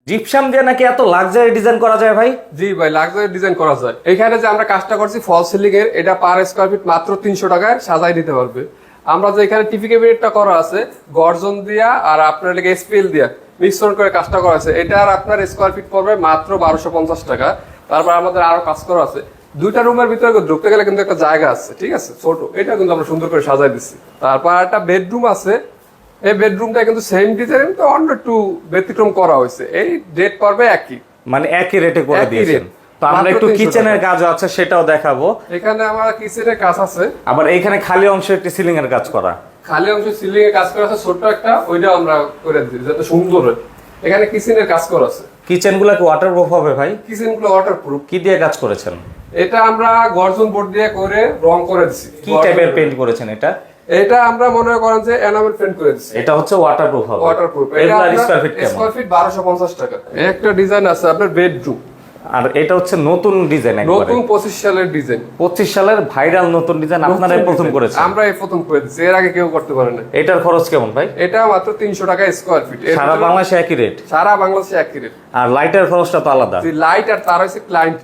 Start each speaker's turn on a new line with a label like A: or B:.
A: Gypsum দিয়ে নাকি এত লাক্সারি ডিজাইন করা যায় ভাই?
B: জি ভাই, লাক্সারি ডিজাইন করা যায়। এখানে যে আমরা কাজটা করছি ফল সিলিং এর, এটা পার স্কয়ার ফিট মাত্র 300 টাকায় সাজাই দিতে পারবে। আমরা যে এখানে টিভি ক্যাবিনেটটা করা আছে গর্জন দিয়া আর আপনার লেগে স্পেল দিয়া মিশ্রণ করে কাজটা করা আছে, এটার আপনার স্কয়ার ফিট পড়বে মাত্র 1250 টাকা। তারপর আমাদের আরো কাজ করা আছে। দুইটা রুমের ভিতরে ঢুকতে গেলে কিন্তু একটা জায়গা আছে, ঠিক আছে, ছোট, এটা কিন্তু আমরা সুন্দর করে সাজাই দিচ্ছি। তারপর একটা বেডরুম আছে, এই বেডরুমটা কিন্তু সেম ডিজাইন, তো অন্য একটু ব্যতিক্রম করা হয়েছে। এই রেট পড়বে একই,
A: মানে একই রেটে করে
B: একই
A: দিয়েছেন।
B: rate।
A: তো আমরা
B: মাত্র
A: একটু
B: 300
A: কিচেনের
B: টাকা।
A: কাজ আছে সেটাও দেখাবো।
B: এখানে আমার কিচেনের কাজ আছে,
A: আবার এইখানে খালি অংশে একটি সিলিং এর কাজ করা।
B: খালি অংশ সিলিং এর কাজ করা আছে ছোট্ট একটা, ওইটাও আমরা করে দিই যাতে সুন্দর হয়। এখানে কিচেনের কাজ করা আছে।
A: কিচেন গুলা কি ওয়াটারপ্রুফ হবে ভাই?
B: কিচেন গুলো ওয়াটারপ্রুফ।
A: কি দিয়ে কাজ করেছেন?
B: এটা আমরা গর্জন বোর্ড দিয়ে করে রং করে দিছি।
A: কি টাইপের পেইন্ট করেছেন এটা?
B: এটা আমরা মনে করেন যে এনামেল পেইন্ট করে দিছি।
A: এটা হচ্ছে ওয়াটারপ্রুফ হবে।
B: ওয়াটারপ্রুফ।
A: এগুলা স্কয়ার ফিট কেমন?
B: স্কয়ার ফিট 1250 টাকা। একটা ডিজাইন আছে আপনার বেডরুম,
A: আর এটা হচ্ছে নতুন ডিজাইন একবারে।
B: নতুন 25 সালের ডিজাইন।
A: 25 সালের ভাইরাল নতুন ডিজাইন আপনারাই প্রথম করেছেন।
B: আমরা এই প্রথম করে দিছি, এর আগে কেউ করতে পারে না।
A: এটার খরচ কেমন ভাই?
B: এটা মাত্র 300 টাকা স্কয়ার ফিট।
A: সারা বাংলাদেশে একই রেট?
B: সারা বাংলাদেশে একই রেট।
A: আর লাইটের খরচটা তো আলাদা।
B: লাইট আর তার হচ্ছে ক্লায়েন্ট।